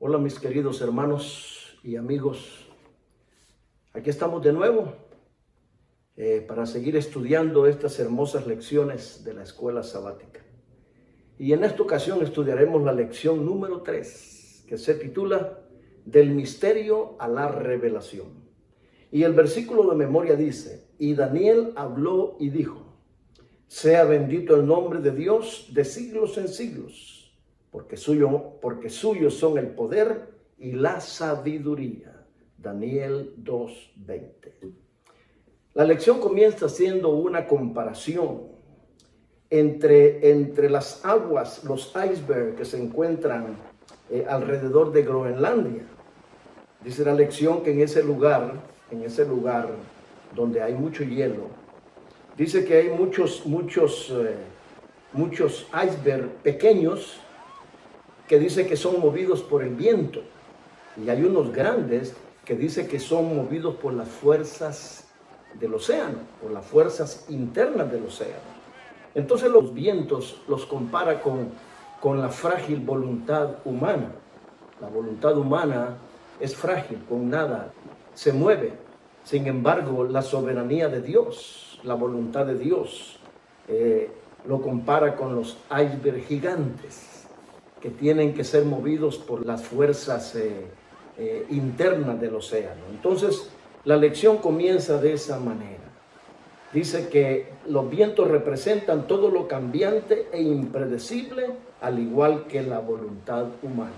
Hola mis queridos hermanos y amigos, aquí estamos de nuevo para seguir estudiando estas hermosas lecciones de la escuela sabática. Y en esta ocasión estudiaremos la lección número 3, que se titula Del misterio a la revelación. Y el versículo de memoria dice: y Daniel habló y dijo: sea bendito el nombre de Dios de siglos en siglos, porque suyos son el poder y la sabiduría. Daniel 2:20. La lección comienza haciendo una comparación entre las aguas, los icebergs que se encuentran alrededor de Groenlandia. Dice la lección que en ese lugar donde hay mucho hielo, dice que hay muchos icebergs pequeños que dice que son movidos por el viento, y hay unos grandes que dice que son movidos por las fuerzas del océano, por las fuerzas internas del océano. Entonces los vientos los compara con la frágil voluntad humana. La voluntad humana es frágil, con nada se mueve. Sin embargo, la soberanía de Dios, la voluntad de Dios, lo compara con los icebergs gigantes que tienen que ser movidos por las fuerzas internas del océano. Entonces, la lección comienza de esa manera. Dice que los vientos representan todo lo cambiante e impredecible, al igual que la voluntad humana.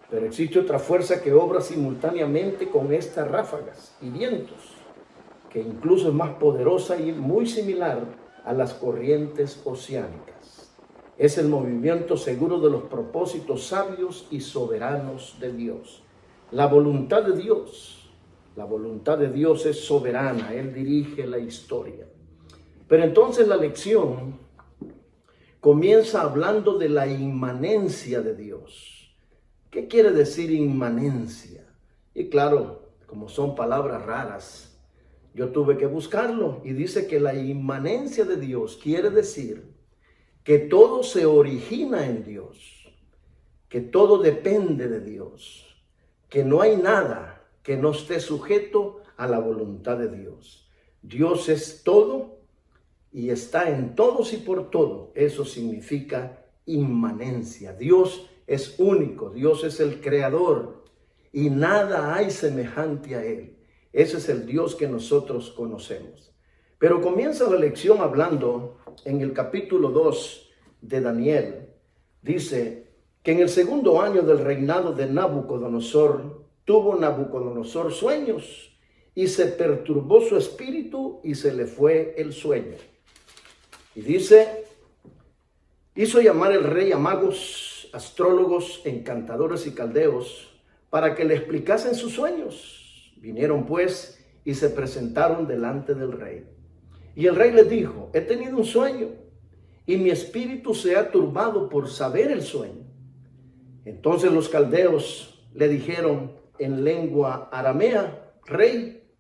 Pero existe otra fuerza que obra simultáneamente con estas ráfagas y vientos, que incluso es más poderosa y muy similar a las corrientes oceánicas. Es el movimiento seguro de los propósitos sabios y soberanos de Dios. La voluntad de Dios es soberana, Él dirige la historia. Pero entonces la lección comienza hablando de la inmanencia de Dios. ¿Qué quiere decir inmanencia? Y claro, como son palabras raras, yo tuve que buscarlo, y dice que la inmanencia de Dios quiere decir que todo se origina en Dios, que todo depende de Dios, que no hay nada que no esté sujeto a la voluntad de Dios. Dios es todo y está en todos y por todo. Eso significa inmanencia. Dios es único, Dios es el creador y nada hay semejante a Él. Ese es el Dios que nosotros conocemos. Pero comienza la lección hablando en el capítulo 2 de Daniel. Dice que en el segundo año del reinado de Nabucodonosor, tuvo Nabucodonosor sueños y se perturbó su espíritu y se le fue el sueño. Y dice: hizo llamar el rey a magos, astrólogos, encantadores y caldeos para que le explicasen sus sueños. Vinieron pues y se presentaron delante del rey. Y el rey les dijo: he tenido un sueño y mi espíritu se ha turbado por saber el sueño. Entonces los caldeos le dijeron en lengua aramea: rey,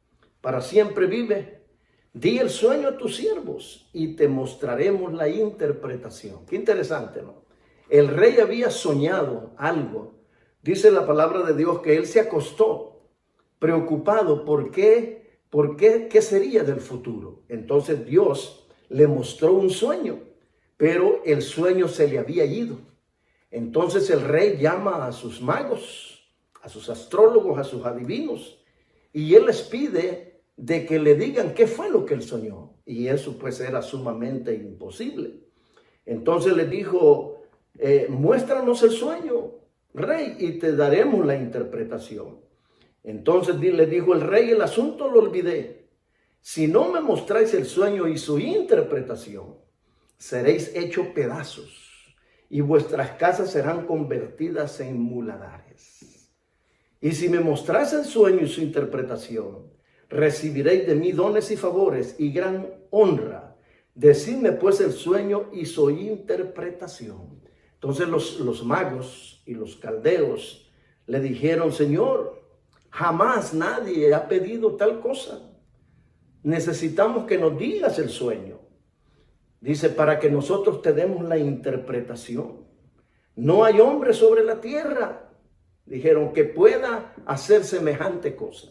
para siempre vive, di el sueño a tus siervos y te mostraremos la interpretación. Qué interesante, ¿no? El rey había soñado algo. Dice la palabra de Dios que él se acostó preocupado qué sería del futuro. Entonces Dios le mostró un sueño, pero el sueño se le había ido. Entonces el rey llama a sus magos, a sus astrólogos, a sus adivinos, y él les pide de que le digan qué fue lo que él soñó. Y eso pues era sumamente imposible. Entonces le dijo: muéstranos el sueño, rey, y te daremos la interpretación. Entonces le dijo el rey: el asunto lo olvidé. Si no me mostráis el sueño y su interpretación, seréis hechos pedazos y vuestras casas serán convertidas en muladares. Y si me mostráis el sueño y su interpretación, recibiréis de mí dones y favores y gran honra. Decidme pues el sueño y su interpretación. Entonces los magos y los caldeos le dijeron: Señor, jamás nadie ha pedido tal cosa. Necesitamos que nos digas el sueño. Dice: para que nosotros te demos la interpretación. No hay hombre sobre la tierra, Dijeron que pueda hacer semejante cosa.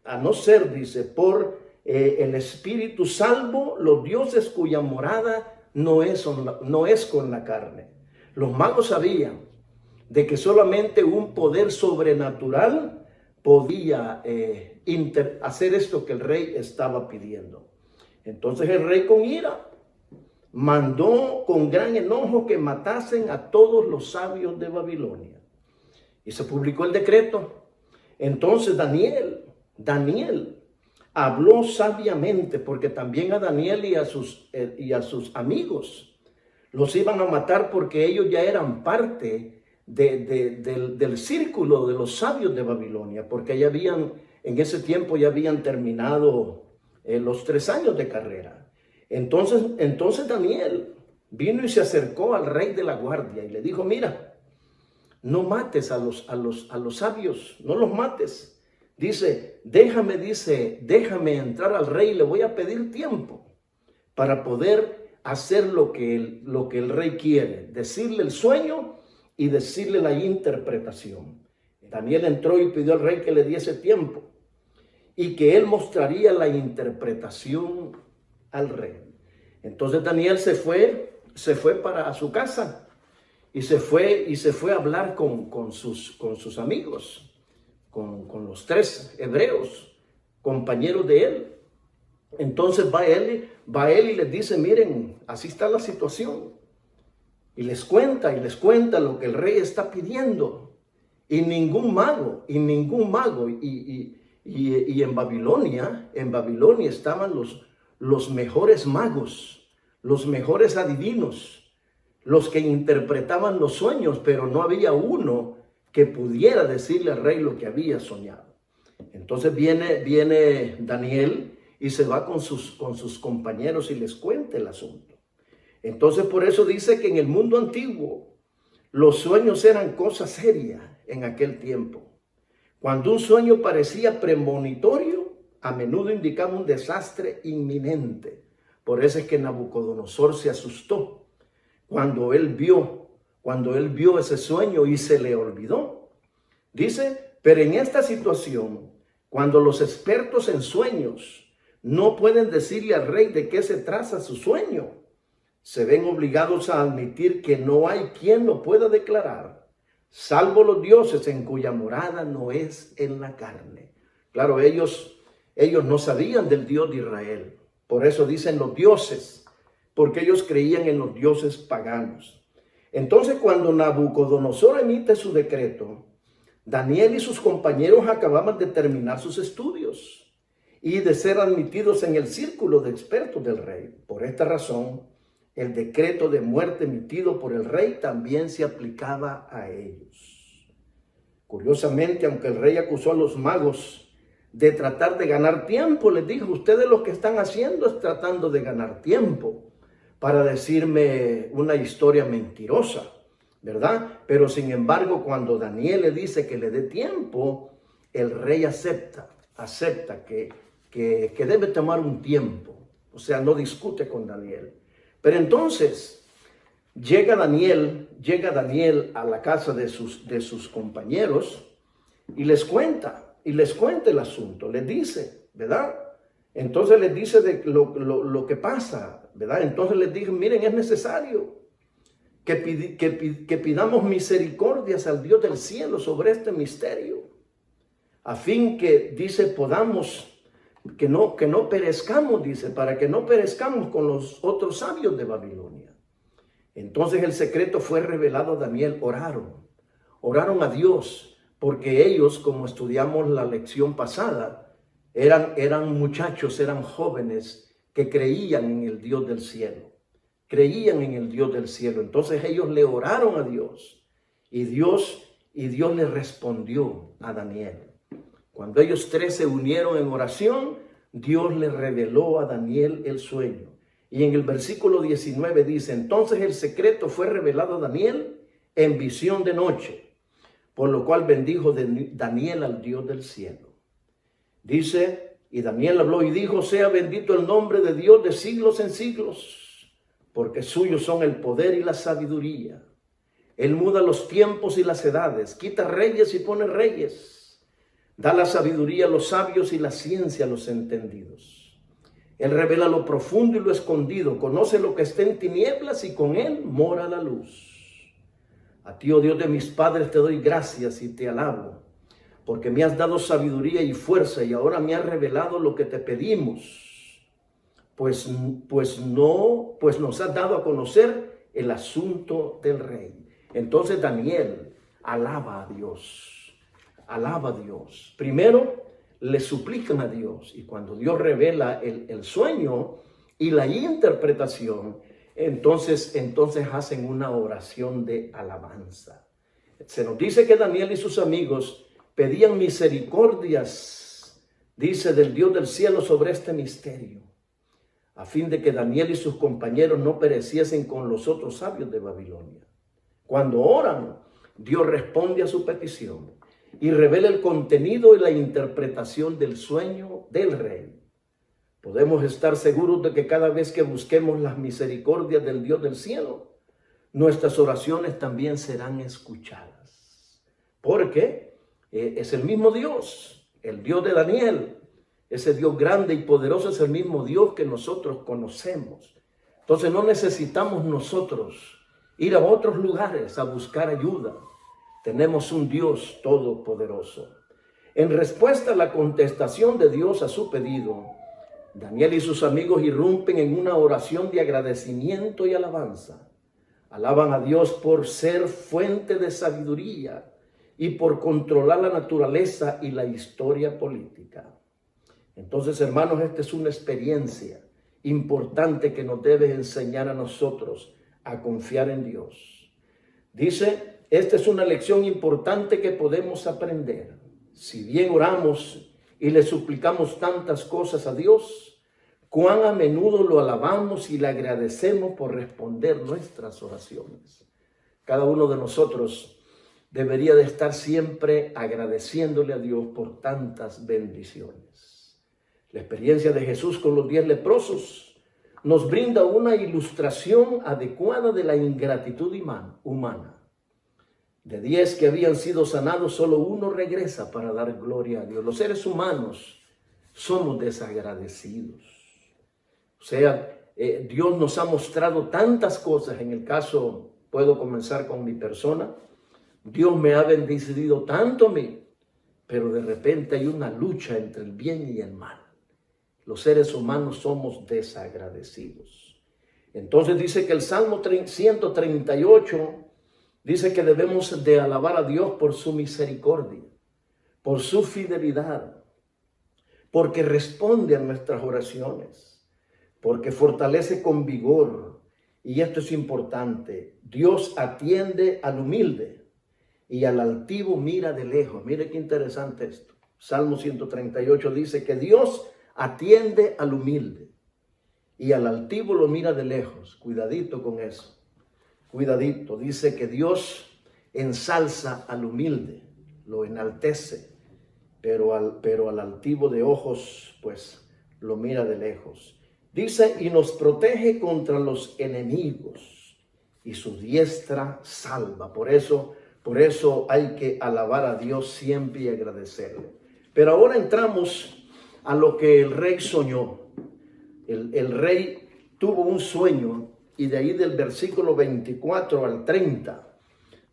A no ser, dice, por el Espíritu, salvo los dioses cuya morada no es con la carne. Los magos sabían de que solamente un poder sobrenatural podía hacer esto que el rey estaba pidiendo. Entonces el rey, con ira, mandó con gran enojo que matasen a todos los sabios de Babilonia. Y se publicó el decreto. Entonces Daniel habló sabiamente, porque también a Daniel y a sus amigos los iban a matar, porque ellos ya eran parte del círculo de los sabios de Babilonia, porque en ese tiempo ya habían terminado los 3 años de carrera. Entonces Daniel vino y se acercó al rey de la guardia y le dijo: mira, no mates a los sabios, no los mates. Dice, déjame entrar al rey, le voy a pedir tiempo para poder hacer lo que el rey quiere, decirle el sueño y decirle la interpretación. Daniel entró y pidió al rey que le diese tiempo y que él mostraría la interpretación al rey. Entonces Daniel se fue para su casa y se fue a hablar con sus amigos, con los 3 hebreos, compañeros de él. Entonces va él y les dice: miren, así está la situación. Y les cuenta lo que el rey está pidiendo. Y ningún mago, y en Babilonia estaban los mejores magos, los mejores adivinos, los que interpretaban los sueños, pero no había uno que pudiera decirle al rey lo que había soñado. Entonces viene Daniel y se va con sus compañeros y les cuenta el asunto. Entonces por eso dice que en el mundo antiguo los sueños eran cosa seria en aquel tiempo. Cuando un sueño parecía premonitorio, a menudo indicaba un desastre inminente. Por eso es que Nabucodonosor se asustó cuando él vio ese sueño y se le olvidó. Dice, pero en esta situación, cuando los expertos en sueños no pueden decirle al rey de qué se trata su sueño, se ven obligados a admitir que no hay quien lo pueda declarar, salvo los dioses en cuya morada no es en la carne. Claro, ellos no sabían del Dios de Israel. Por eso dicen los dioses, porque ellos creían en los dioses paganos. Entonces, cuando Nabucodonosor emite su decreto, Daniel y sus compañeros acababan de terminar sus estudios y de ser admitidos en el círculo de expertos del rey. Por esta razón, el decreto de muerte emitido por el rey también se aplicaba a ellos. Curiosamente, aunque el rey acusó a los magos de tratar de ganar tiempo, les dijo: ustedes lo que están haciendo es tratando de ganar tiempo para decirme una historia mentirosa, ¿verdad? Pero sin embargo, cuando Daniel le dice que le dé tiempo, el rey acepta que debe tomar un tiempo. O sea, no discute con Daniel. Pero entonces llega Daniel a la casa de sus compañeros y les cuenta el asunto. Les dice, ¿verdad? Entonces les dice de lo que pasa, ¿verdad? Entonces les dije: miren, es necesario que pidamos misericordias al Dios del cielo sobre este misterio, a fin que, dice, podamos, que no perezcamos, dice, para que no perezcamos con los otros sabios de Babilonia. Entonces el secreto fue revelado a Daniel. Oraron a Dios, porque ellos, como estudiamos la lección pasada, eran muchachos, eran jóvenes que creían en el Dios del cielo. Entonces ellos le oraron a Dios y Dios le respondió a Daniel. Cuando ellos 3 se unieron en oración, Dios le reveló a Daniel el sueño. Y en el versículo 19 dice: entonces el secreto fue revelado a Daniel en visión de noche, por lo cual bendijo Daniel al Dios del cielo. Dice, y Daniel habló y dijo: sea bendito el nombre de Dios de siglos en siglos, porque suyos son el poder y la sabiduría. Él muda los tiempos y las edades, quita reyes y pone reyes. Da la sabiduría a los sabios y la ciencia a los entendidos. Él revela lo profundo y lo escondido, conoce lo que está en tinieblas y con él mora la luz. A ti, oh Dios de mis padres, te doy gracias y te alabo, porque me has dado sabiduría y fuerza y ahora me has revelado lo que te pedimos, pues nos has dado a conocer el asunto del rey. Entonces Daniel alaba a Dios, alaba a Dios. Primero le suplican a Dios y cuando Dios revela el sueño y la interpretación, entonces hacen una oración de alabanza. Se nos dice que Daniel y sus amigos pedían misericordias, dice, del Dios del cielo sobre este misterio, a fin de que Daniel y sus compañeros no pereciesen con los otros sabios de Babilonia. Cuando oran, Dios responde a su petición y revela el contenido y la interpretación del sueño del rey. Podemos estar seguros de que cada vez que busquemos las misericordias del Dios del cielo, nuestras oraciones también serán escuchadas. Porque es el mismo Dios, el Dios de Daniel. Ese Dios grande y poderoso es el mismo Dios que nosotros conocemos. Entonces no necesitamos nosotros ir a otros lugares a buscar ayuda. Tenemos un Dios todopoderoso. En respuesta a la contestación de Dios a su pedido, Daniel y sus amigos irrumpen en una oración de agradecimiento y alabanza. Alaban a Dios por ser fuente de sabiduría y por controlar la naturaleza y la historia política. Entonces, hermanos, esta es una experiencia importante que nos debe enseñar a nosotros a confiar en Dios. Dice, esta es una lección importante que podemos aprender. Si bien oramos y le suplicamos tantas cosas a Dios, cuán a menudo lo alabamos y le agradecemos por responder nuestras oraciones. Cada uno de nosotros debería de estar siempre agradeciéndole a Dios por tantas bendiciones. La experiencia de Jesús con los 10 leprosos nos brinda una ilustración adecuada de la ingratitud humana. De 10 que habían sido sanados, solo uno regresa para dar gloria a Dios. Los seres humanos somos desagradecidos. O sea, Dios nos ha mostrado tantas cosas. En el caso, puedo comenzar con mi persona. Dios me ha bendecido tanto a mí, pero de repente hay una lucha entre el bien y el mal. Los seres humanos somos desagradecidos. Entonces dice que el Salmo 138 dice que debemos de alabar a Dios por su misericordia, por su fidelidad, porque responde a nuestras oraciones, porque fortalece con vigor. Y esto es importante, Dios atiende al humilde y al altivo mira de lejos. Mire qué interesante esto. Salmo 138 dice que Dios atiende al humilde y al altivo lo mira de lejos. Cuidadito con eso. Cuidadito, dice que Dios ensalza al humilde, lo enaltece, pero al altivo de ojos, pues, lo mira de lejos. Dice, y nos protege contra los enemigos, y su diestra salva. Por eso hay que alabar a Dios siempre y agradecerle. Pero ahora entramos a lo que el rey soñó. El rey tuvo un sueño. Y de ahí del versículo 24 al 30,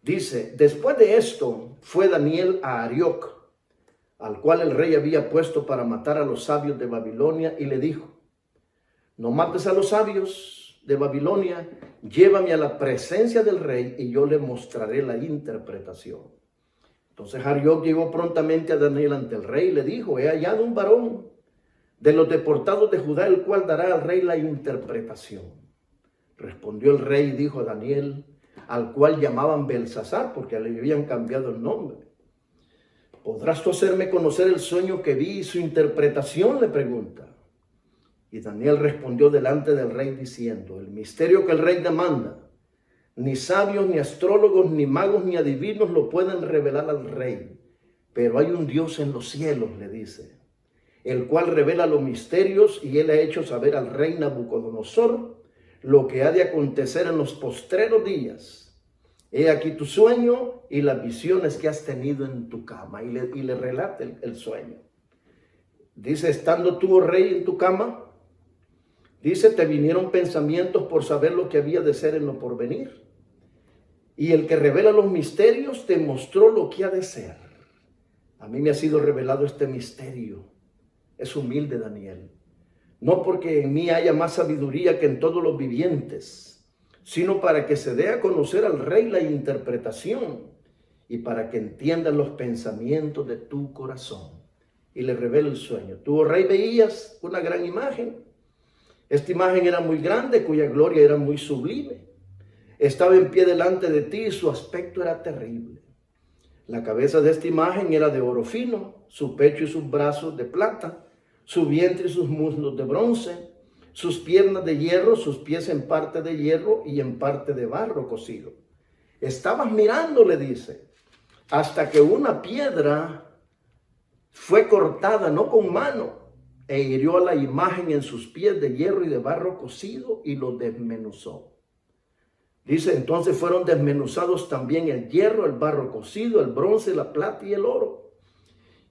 dice, después de esto fue Daniel a Arioc, al cual el rey había puesto para matar a los sabios de Babilonia, y le dijo, no mates a los sabios de Babilonia, llévame a la presencia del rey y yo le mostraré la interpretación. Entonces Arioc llegó prontamente a Daniel ante el rey y le dijo, he hallado un varón de los deportados de Judá, el cual dará al rey la interpretación. Respondió el rey y dijo a Daniel, al cual llamaban Belsasar, porque le habían cambiado el nombre. ¿Podrás tú hacerme conocer el sueño que vi y su interpretación?, le pregunta. Y Daniel respondió delante del rey diciendo, el misterio que el rey demanda, ni sabios, ni astrólogos, ni magos, ni adivinos lo pueden revelar al rey. Pero hay un Dios en los cielos, le dice, el cual revela los misterios, y él ha hecho saber al rey Nabucodonosor lo que ha de acontecer en los postreros días. He aquí tu sueño y las visiones que has tenido en tu cama. Y le relata el sueño. Dice, estando tú, oh rey, en tu cama, dice, te vinieron pensamientos por saber lo que había de ser en lo porvenir. Y el que revela los misterios te mostró lo que ha de ser. A mí me ha sido revelado este misterio. Es humilde Daniel. No porque en mí haya más sabiduría que en todos los vivientes, sino para que se dé a conocer al rey la interpretación y para que entiendan los pensamientos de tu corazón. Y le revela el sueño. Tú, oh rey, veías una gran imagen. Esta imagen era muy grande, cuya gloria era muy sublime. Estaba en pie delante de ti y su aspecto era terrible. La cabeza de esta imagen era de oro fino, su pecho y sus brazos de plata, su vientre y sus muslos de bronce, sus piernas de hierro, sus pies en parte de hierro y en parte de barro cocido. Estabas mirando, le dice, hasta que una piedra fue cortada, no con mano, e hirió a la imagen en sus pies de hierro y de barro cocido y lo desmenuzó. Dice, entonces fueron desmenuzados también el hierro, el barro cocido, el bronce, la plata y el oro.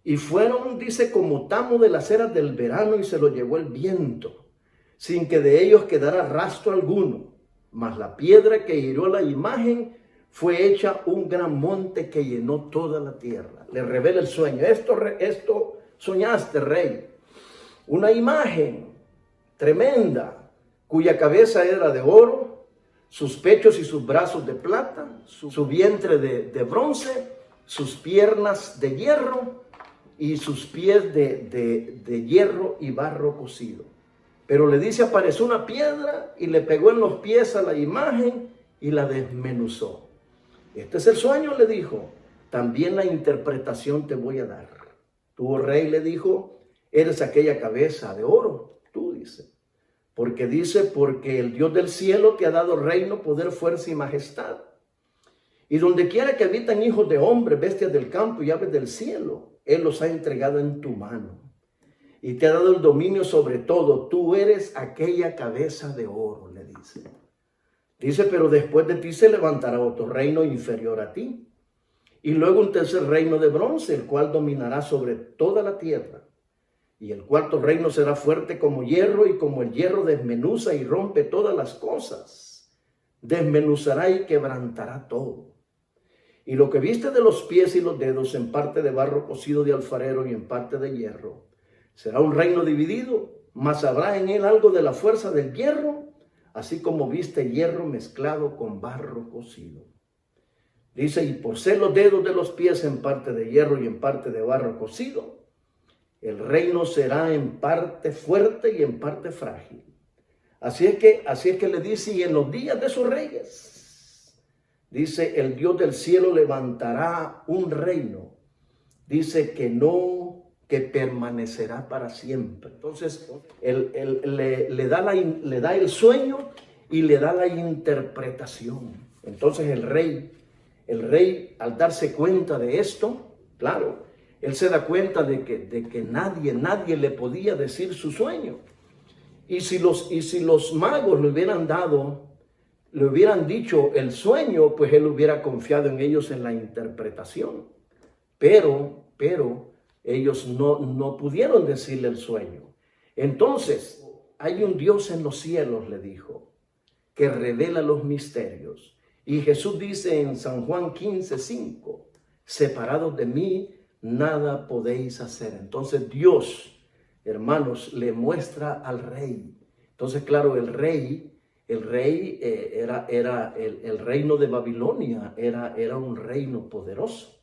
Y fueron, dice, como tamo de las eras del verano y se lo llevó el viento, sin que de ellos quedara rastro alguno. Mas la piedra que hirió la imagen fue hecha un gran monte que llenó toda la tierra. Le revela el sueño. Esto soñaste, rey. Una imagen tremenda, cuya cabeza era de oro, sus pechos y sus brazos de plata, su vientre de bronce, sus piernas de hierro y sus pies de hierro y barro cocido. Pero le dice, apareció una piedra y le pegó en los pies a la imagen y la desmenuzó. Este es el sueño, le dijo. También la interpretación te voy a dar. Tú, oh rey, le dijo, eres aquella cabeza de oro. Tú, dice. Porque el Dios del cielo te ha dado reino, poder, fuerza y majestad. Y donde quiera que habitan hijos de hombres, bestias del campo y aves del cielo, Él los ha entregado en tu mano. Y te ha dado el dominio sobre todo. Tú eres aquella cabeza de oro, le dice. Dice, pero después de ti se levantará otro reino inferior a ti. Y luego un tercer reino de bronce, el cual dominará sobre toda la tierra. Y el cuarto reino será fuerte como hierro, y como el hierro desmenuza y rompe todas las cosas, desmenuzará y quebrantará todo. Y lo que viste de los pies y los dedos, en parte de barro cocido de alfarero y en parte de hierro, será un reino dividido, mas habrá en él algo de la fuerza del hierro, así como viste hierro mezclado con barro cocido. Dice, y por ser los dedos de los pies en parte de hierro y en parte de barro cocido, el reino será en parte fuerte y en parte frágil. Así es que le dice, y en los días de sus reyes, dice, el Dios del cielo levantará un reino, dice que permanecerá para siempre. Entonces, le da el sueño y le da la interpretación. Entonces el rey, al darse cuenta de esto, claro, él se da cuenta de que nadie le podía decir su sueño. Y si los magos le hubieran dicho el sueño, pues él hubiera confiado en ellos en la interpretación. Pero ellos no pudieron decirle el sueño. Entonces, hay un Dios en los cielos, le dijo, que revela los misterios. Y Jesús dice en San Juan 15:5, separados de mí, nada podéis hacer. Entonces Dios, hermanos, le muestra al rey. Entonces, claro, el rey era el reino de Babilonia, era un reino poderoso.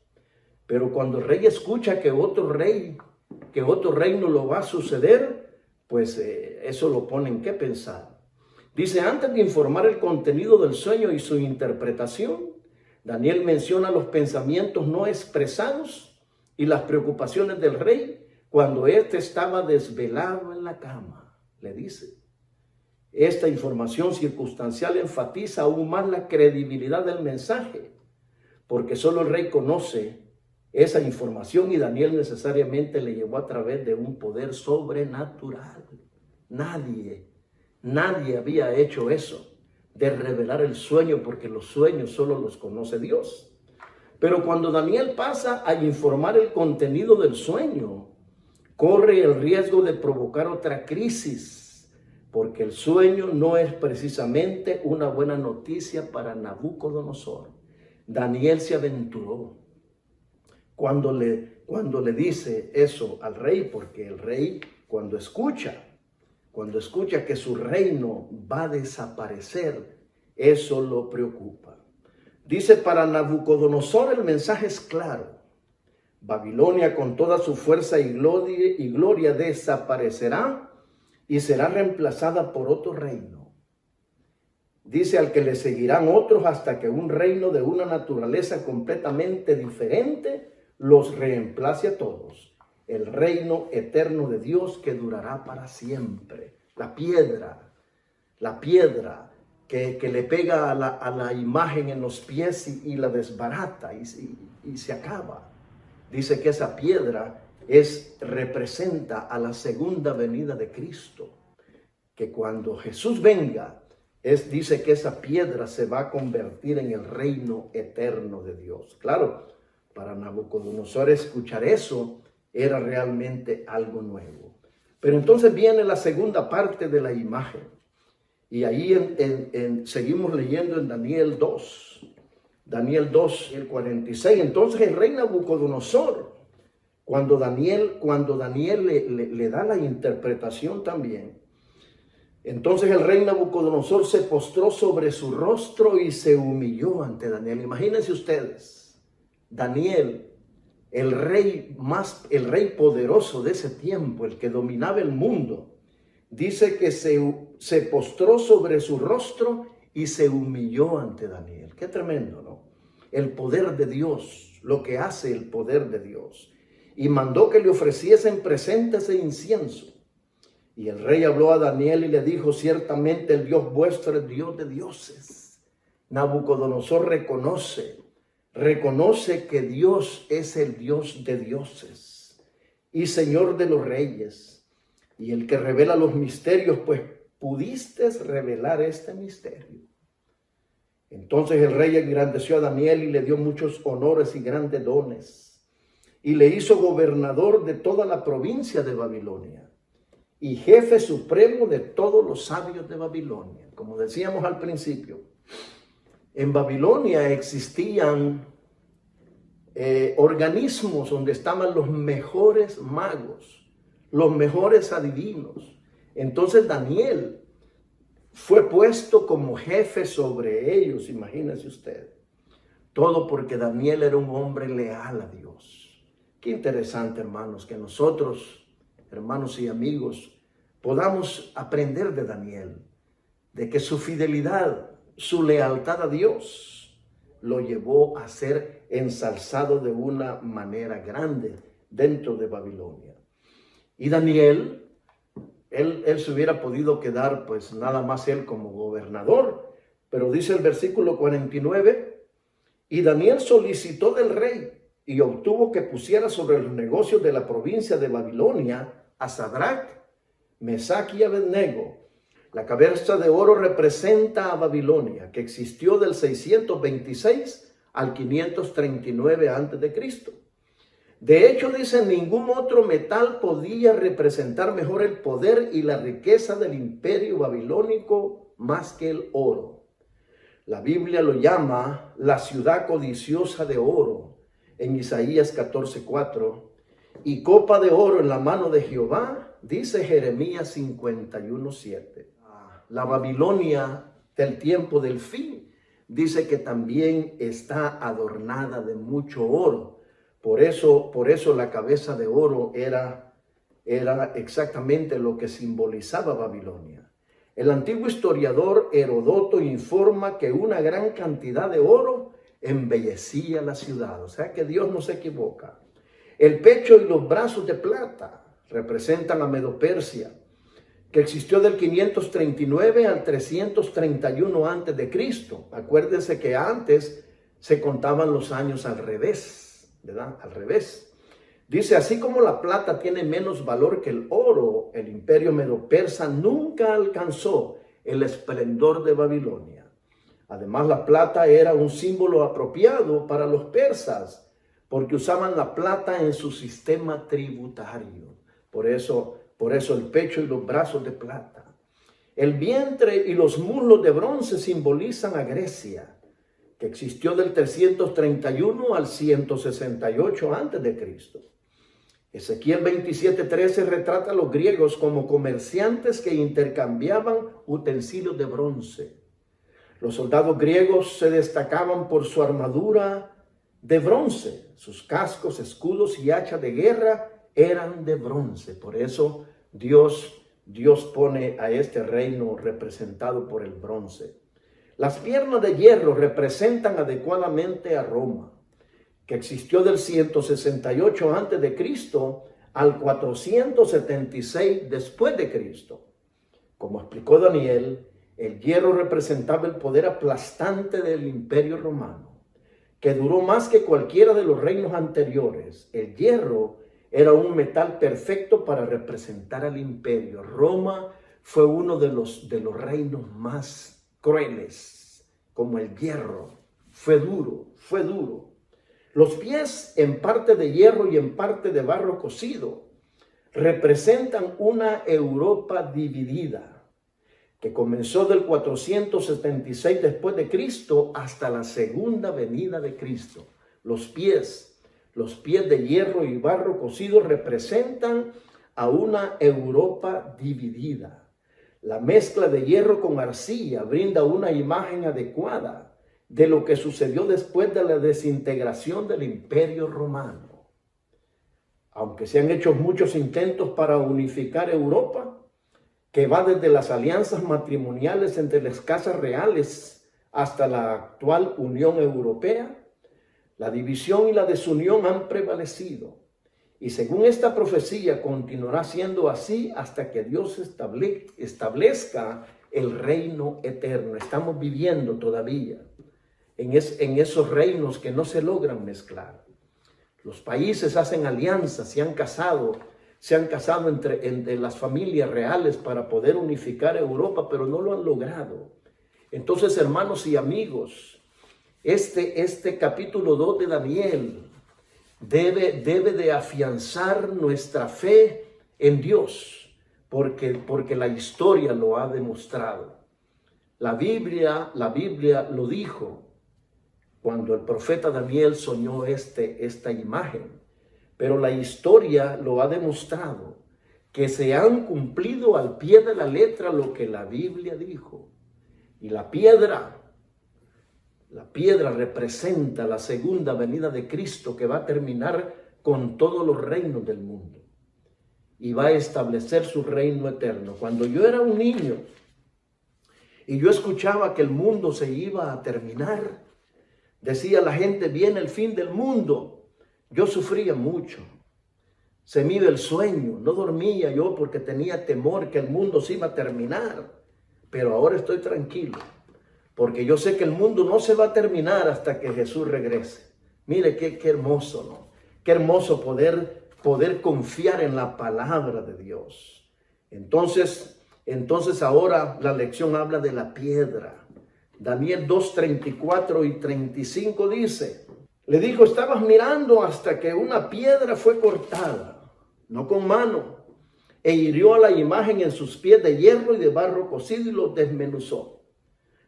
Pero cuando el rey escucha que otro reino lo va a suceder, pues eso lo pone en qué pensar. Dice, antes de informar el contenido del sueño y su interpretación, Daniel menciona los pensamientos no expresados y las preocupaciones del rey cuando éste estaba desvelado en la cama. Le dice, esta información circunstancial enfatiza aún más la credibilidad del mensaje, porque solo el rey conoce esa información y Daniel necesariamente le llevó a través de un poder sobrenatural. Nadie había hecho eso. de revelar el sueño, porque los sueños solo los conoce Dios. Pero cuando Daniel pasa a informar el contenido del sueño, corre el riesgo de provocar otra crisis, porque el sueño no es precisamente una buena noticia para Nabucodonosor. Daniel se aventuró cuando le dice eso al rey, porque el rey cuando escucha que su reino va a desaparecer, eso lo preocupa. Dice, para Nabucodonosor el mensaje es claro. Babilonia con toda su fuerza y gloria desaparecerá y será reemplazada por otro reino. Dice, al que le seguirán otros hasta que un reino de una naturaleza completamente diferente los reemplace a todos. El reino eterno de Dios que durará para siempre. La piedra que le pega a la imagen en los pies y la desbarata y se acaba. Dice que esa piedra representa a la segunda venida de Cristo. Que cuando Jesús venga, dice que esa piedra se va a convertir en el reino eterno de Dios. Claro, para Nabucodonosor escuchar eso era realmente algo nuevo. Pero entonces viene la segunda parte de la imagen. Y ahí seguimos leyendo en Daniel 2. Daniel 2, el 46. Entonces el rey Nabucodonosor, cuando Daniel le da la interpretación también, entonces el rey Nabucodonosor se postró sobre su rostro y se humilló ante Daniel. Imagínense ustedes, Daniel, el rey poderoso de ese tiempo, el que dominaba el mundo, dice que se postró sobre su rostro y se humilló ante Daniel. Qué tremendo, ¿no? El poder de Dios, lo que hace el poder de Dios. Y mandó que le ofreciesen presentes e incienso. Y el rey habló a Daniel y le dijo, ciertamente el Dios vuestro es Dios de dioses. Nabucodonosor reconoce que Dios es el Dios de dioses y Señor de los reyes. Y el que revela los misterios, pues pudiste revelar este misterio. Entonces el rey engrandeció a Daniel y le dio muchos honores y grandes dones. Y le hizo gobernador de toda la provincia de Babilonia y jefe supremo de todos los sabios de Babilonia. Como decíamos al principio, en Babilonia existían organismos donde estaban los mejores magos, los mejores adivinos. Entonces Daniel fue puesto como jefe sobre ellos, imagínense usted. Todo porque Daniel era un hombre leal a Dios. Qué interesante, hermanos, que nosotros, hermanos y amigos, podamos aprender de Daniel, de que su fidelidad, su lealtad a Dios, lo llevó a ser ensalzado de una manera grande dentro de Babilonia. Y Daniel, él se hubiera podido quedar pues nada más él como gobernador, pero dice el versículo 49, y Daniel solicitó del rey y obtuvo que pusiera sobre los negocios de la provincia de Babilonia a Sadrach, Mesach y Abednego. La cabeza de oro representa a Babilonia, que existió del 626 al 539 a.C. De hecho, dice, ningún otro metal podía representar mejor el poder y la riqueza del imperio babilónico más que el oro. La Biblia lo llama la ciudad codiciosa de oro en Isaías 14:4 y copa de oro en la mano de Jehová, dice Jeremías 51:7. La Babilonia del tiempo del fin dice que también está adornada de mucho oro. Por eso la cabeza de oro era exactamente lo que simbolizaba Babilonia. El antiguo historiador Herodoto informa que una gran cantidad de oro embellecía la ciudad. O sea que Dios no se equivoca. El pecho y los brazos de plata representan a Medo-Persia, que existió del 539 al 331 a.C. Acuérdense que antes se contaban los años al revés. ¿Verdad? Al revés. Dice, así como la plata tiene menos valor que el oro, el imperio medo-persa nunca alcanzó el esplendor de Babilonia. Además, la plata era un símbolo apropiado para los persas, porque usaban la plata en su sistema tributario. Por eso el pecho y los brazos de plata. El vientre y los muslos de bronce simbolizan a Grecia, que existió del 331 al 168 a.C. Ezequiel 27:13 retrata a los griegos como comerciantes que intercambiaban utensilios de bronce. Los soldados griegos se destacaban por su armadura de bronce. Sus cascos, escudos y hachas de guerra eran de bronce. Por eso Dios pone a este reino representado por el bronce. Las piernas de hierro representan adecuadamente a Roma, que existió del 168 a.C. al 476 después de Cristo. Como explicó Daniel, el hierro representaba el poder aplastante del Imperio Romano, que duró más que cualquiera de los reinos anteriores. El hierro era un metal perfecto para representar al imperio. Roma fue uno de los reinos más crueles, como el hierro. Fue duro. Los pies, en parte de hierro y en parte de barro cocido, representan una Europa dividida, que comenzó del 476 después de Cristo hasta la segunda venida de Cristo. Los pies de hierro y barro cocido representan a una Europa dividida. La mezcla de hierro con arcilla brinda una imagen adecuada de lo que sucedió después de la desintegración del Imperio Romano. Aunque se han hecho muchos intentos para unificar Europa, que va desde las alianzas matrimoniales entre las casas reales hasta la actual Unión Europea, la división y la desunión han prevalecido. Y según esta profecía continuará siendo así hasta que Dios establezca el reino eterno. Estamos viviendo todavía en esos reinos que no se logran mezclar. Los países hacen alianzas, se han casado entre las familias reales para poder unificar Europa, pero no lo han logrado. Entonces, hermanos y amigos, este capítulo 2 de Daniel debe de afianzar nuestra fe en Dios, porque la historia lo ha demostrado. La Biblia lo dijo cuando el profeta Daniel soñó esta imagen, pero la historia lo ha demostrado, que se han cumplido al pie de la letra lo que la Biblia dijo. Y la piedra representa la segunda venida de Cristo, que va a terminar con todos los reinos del mundo y va a establecer su reino eterno. Cuando yo era un niño y yo escuchaba que el mundo se iba a terminar, decía la gente, viene el fin del mundo. Yo sufría mucho. Se me iba el sueño, no dormía yo porque tenía temor que el mundo se iba a terminar. Pero ahora estoy tranquilo, porque yo sé que el mundo no se va a terminar hasta que Jesús regrese. Mire qué hermoso, ¿no? Qué hermoso poder confiar en la palabra de Dios. Entonces ahora la lección habla de la piedra. Daniel 2:34 y 35 dice, le dijo, estabas mirando hasta que una piedra fue cortada, no con mano, e hirió a la imagen en sus pies de hierro y de barro cocido y los desmenuzó.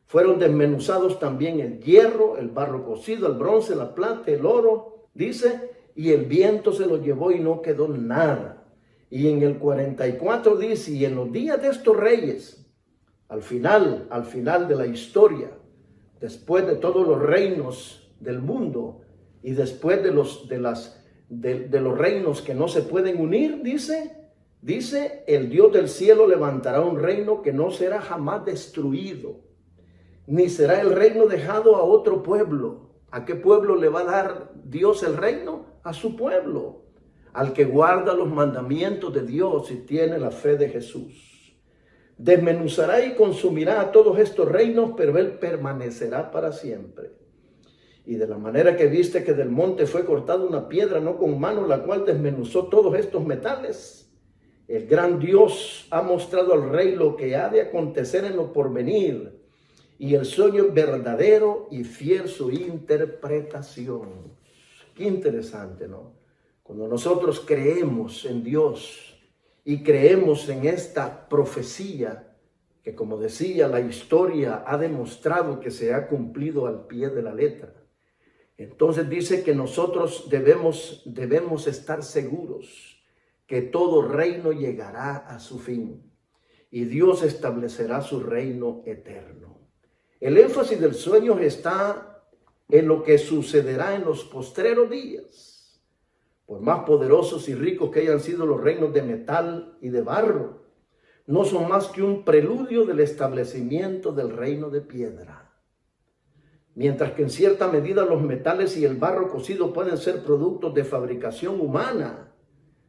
Fueron desmenuzados también el hierro, el barro cocido, el bronce, la plata, el oro, dice, y el viento se lo llevó y no quedó nada. Y en el 44 dice, y en los días de estos reyes, al final de la historia, después de todos los reinos del mundo y después de los reinos que no se pueden unir, dice, el Dios del cielo levantará un reino que no será jamás destruido, ni será el reino dejado a otro pueblo. ¿A qué pueblo le va a dar Dios el reino? A su pueblo, al que guarda los mandamientos de Dios y tiene la fe de Jesús. Desmenuzará y consumirá a todos estos reinos, pero él permanecerá para siempre. Y de la manera que viste que del monte fue cortada una piedra, no con mano, la cual desmenuzó todos estos metales, El gran Dios ha mostrado al rey lo que ha de acontecer en lo porvenir, y el sueño es verdadero y fiel su interpretación. Qué interesante, ¿no? Cuando nosotros creemos en Dios y creemos en esta profecía, que como decía, la historia ha demostrado que se ha cumplido al pie de la letra. Entonces dice que nosotros debemos estar seguros que todo reino llegará a su fin y Dios establecerá su reino eterno. El énfasis del sueño está en lo que sucederá en los postreros días. Por más poderosos y ricos que hayan sido los reinos de metal y de barro, no son más que un preludio del establecimiento del reino de piedra. Mientras que en cierta medida los metales y el barro cocido pueden ser productos de fabricación humana,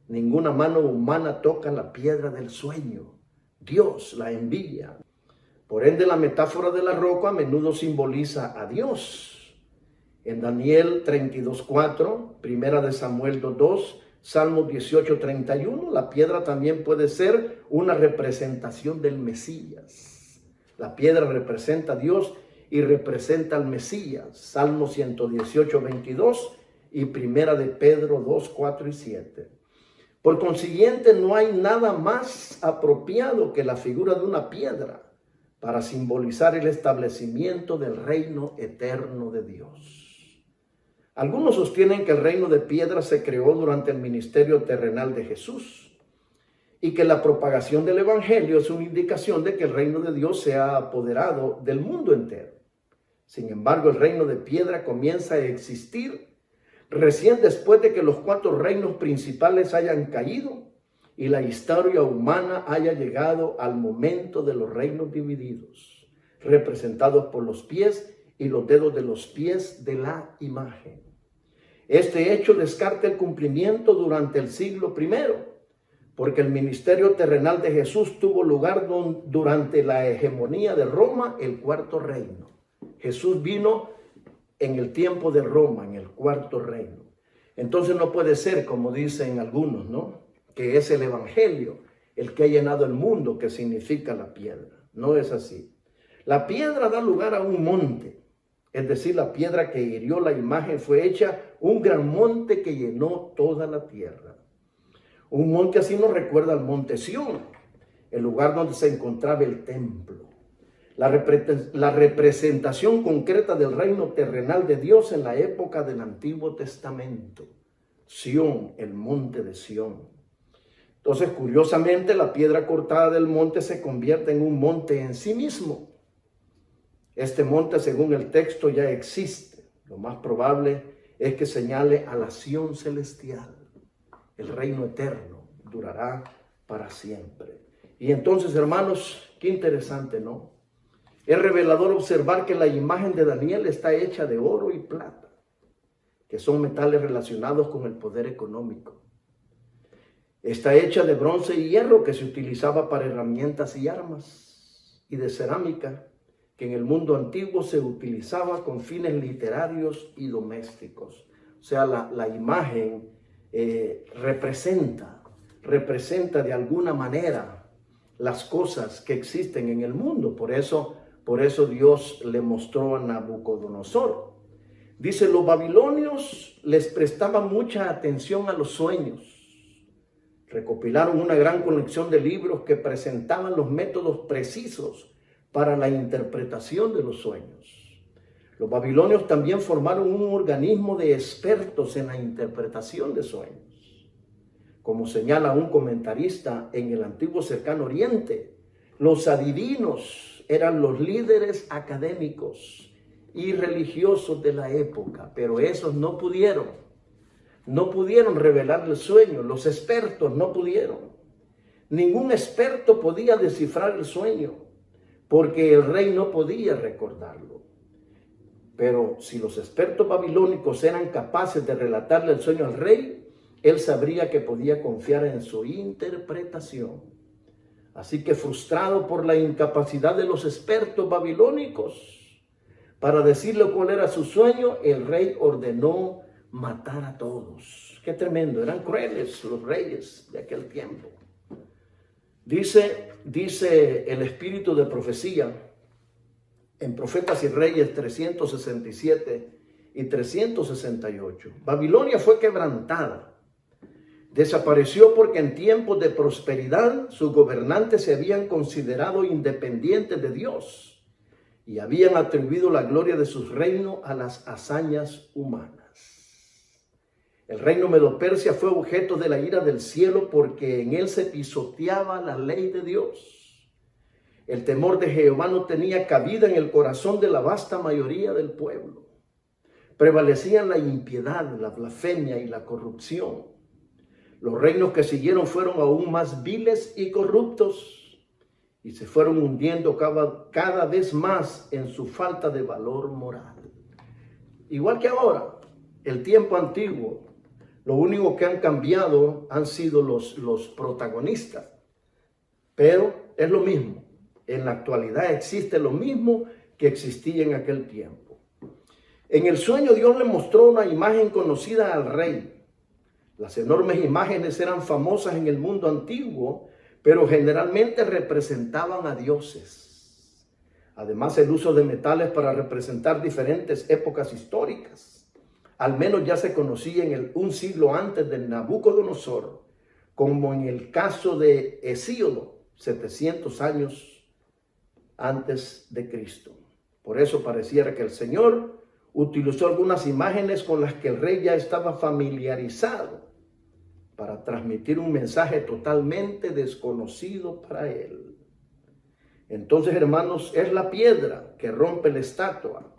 ninguna mano humana toca la piedra del sueño. Dios la envía. Por ende, la metáfora de la roca a menudo simboliza a Dios. En Daniel 32:4, Primera de Samuel 2:2, Salmos 18:31, la piedra también puede ser una representación del Mesías. La piedra representa a Dios y representa al Mesías. Salmo 118:22 y Primera de Pedro 2:4 y 7. Por consiguiente, no hay nada más apropiado que la figura de una piedra para simbolizar el establecimiento del reino eterno de Dios. Algunos sostienen que el reino de piedra se creó durante el ministerio terrenal de Jesús y que la propagación del evangelio es una indicación de que el reino de Dios se ha apoderado del mundo entero. Sin embargo, el reino de piedra comienza a existir recién después de que los 4 reinos principales hayan caído y la historia humana haya llegado al momento de los reinos divididos, representados por los pies y los dedos de los pies de la imagen. Este hecho descarta el cumplimiento durante el siglo I, porque el ministerio terrenal de Jesús tuvo lugar durante la hegemonía de Roma, el 4º reino. Jesús vino en el tiempo de Roma, en el 4º reino. Entonces no puede ser, como dicen algunos, ¿no?, que es el evangelio el que ha llenado el mundo, que significa la piedra. No es así. La piedra da lugar a un monte, es decir, la piedra que hirió la imagen fue hecha un gran monte que llenó toda la tierra. Un monte así nos recuerda al monte Sión, el lugar donde se encontraba el templo. La representación concreta del reino terrenal de Dios en la época del Antiguo Testamento. Sión, el monte de Sión. Entonces, curiosamente, la piedra cortada del monte se convierte en un monte en sí mismo. Este monte, según el texto, ya existe. Lo más probable es que señale a la Sión celestial. El reino eterno durará para siempre. Y entonces, hermanos, qué interesante, ¿no? Es revelador observar que la imagen de Daniel está hecha de oro y plata, que son metales relacionados con el poder económico. Está hecha de bronce y hierro, que se utilizaba para herramientas y armas, y de cerámica, que en el mundo antiguo se utilizaba con fines literarios y domésticos. O sea, la imagen representa de alguna manera las cosas que existen en el mundo. Por eso Dios le mostró a Nabucodonosor. Dice, los babilonios les prestaban mucha atención a los sueños. Recopilaron una gran colección de libros que presentaban los métodos precisos para la interpretación de los sueños. Los babilonios también formaron un organismo de expertos en la interpretación de sueños. Como señala un comentarista, en el antiguo cercano oriente, los adivinos eran los líderes académicos y religiosos de la época, pero esos no pudieron revelar el sueño. Los expertos no pudieron. Ningún experto podía descifrar el sueño, porque el rey no podía recordarlo. Pero si los expertos babilónicos eran capaces de relatarle el sueño al rey, él sabría que podía confiar en su interpretación. Así que, frustrado por la incapacidad de los expertos babilónicos para decirle cuál era su sueño, el rey ordenó matar a todos. Qué tremendo, eran crueles los reyes de aquel tiempo. Dice el espíritu de profecía en Profetas y Reyes 367 y 368. Babilonia fue quebrantada. Desapareció porque en tiempos de prosperidad sus gobernantes se habían considerado independientes de Dios y habían atribuido la gloria de su reino a las hazañas humanas. El reino Medo-Persia fue objeto de la ira del cielo porque en él se pisoteaba la ley de Dios. El temor de Jehová no tenía cabida en el corazón de la vasta mayoría del pueblo. Prevalecían la impiedad, la blasfemia y la corrupción. Los reinos que siguieron fueron aún más viles y corruptos y se fueron hundiendo cada vez más en su falta de valor moral. Igual que ahora, el tiempo antiguo, lo único que han cambiado han sido los protagonistas, pero es lo mismo. En la actualidad existe lo mismo que existía en aquel tiempo. En el sueño Dios le mostró una imagen conocida al rey. Las enormes imágenes eran famosas en el mundo antiguo, pero generalmente representaban a dioses. Además, el uso de metales para representar diferentes épocas históricas. Al menos ya se conocía un siglo antes de Nabucodonosor, como en el caso de Hesíodo, 700 años antes de Cristo. Por eso pareciera que el Señor utilizó algunas imágenes con las que el rey ya estaba familiarizado para transmitir un mensaje totalmente desconocido para él. Entonces, hermanos, es la piedra que rompe la estatua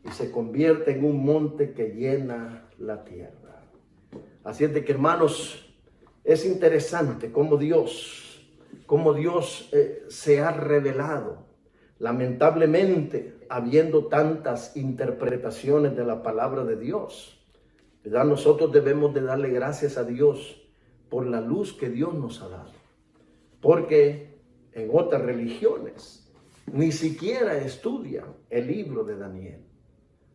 y se convierte en un monte que llena la tierra. Así es de que, hermanos, es interesante cómo Dios se ha revelado. Lamentablemente, habiendo tantas interpretaciones de la palabra de Dios, ¿verdad? Nosotros debemos de darle gracias a Dios por la luz que Dios nos ha dado. Porque en otras religiones ni siquiera estudian el libro de Daniel.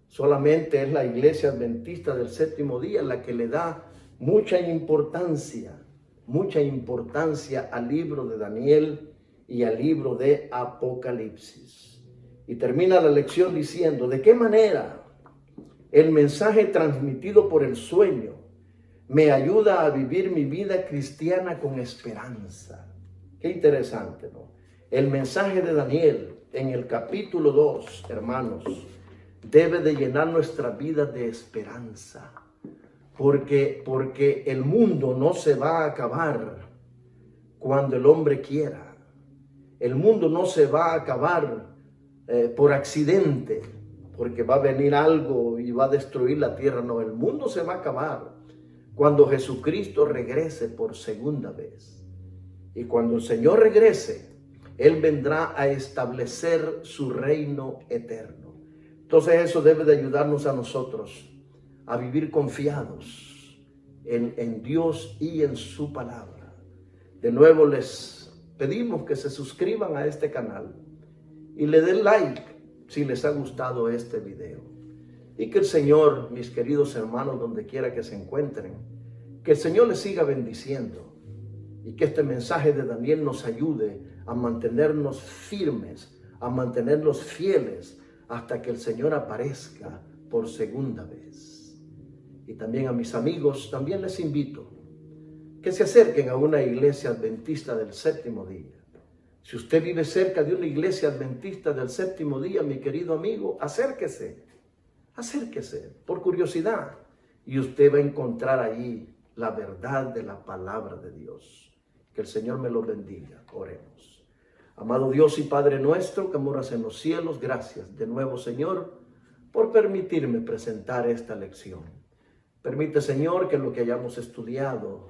Solamente es la iglesia adventista del séptimo día la que le da mucha importancia al libro de Daniel y al libro de Apocalipsis. Y termina la lección diciendo, ¿de qué manera el mensaje transmitido por el sueño me ayuda a vivir mi vida cristiana con esperanza? Qué interesante, ¿no? El mensaje de Daniel en el capítulo 2, hermanos, debe de llenar nuestra vida de esperanza, porque el mundo no se va a acabar cuando el hombre quiera. El mundo no se va a acabar por accidente, porque va a venir algo y va a destruir la tierra. No, el mundo se va a acabar cuando Jesucristo regrese por segunda vez. Y cuando el Señor regrese, Él vendrá a establecer su reino eterno. Entonces eso debe de ayudarnos a nosotros a vivir confiados en Dios y en su palabra. De nuevo les pedimos que se suscriban a este canal y le den like si les ha gustado este video. Y que el Señor, mis queridos hermanos, donde quiera que se encuentren, que el Señor les siga bendiciendo y que este mensaje de Daniel nos ayude a mantenernos firmes, a mantenernos fieles hasta que el Señor aparezca por segunda vez. Y también a mis amigos, también les invito que se acerquen a una iglesia adventista del séptimo día. Si usted vive cerca de una iglesia adventista del séptimo día, mi querido amigo, acérquese por curiosidad y usted va a encontrar allí la verdad de la palabra de Dios. Que el Señor me lo bendiga. Oremos. Amado Dios y Padre nuestro que moras en los cielos, gracias de nuevo, Señor, por permitirme presentar esta lección. Permite, Señor, que lo que hayamos estudiado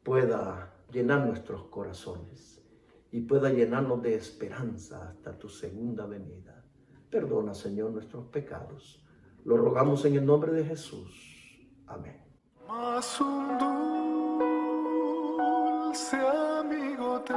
pueda llenar nuestros corazones y pueda llenarnos de esperanza hasta tu segunda venida. Perdona, Señor, nuestros pecados. Lo rogamos en el nombre de Jesús. Amén. Más un dulce amigo te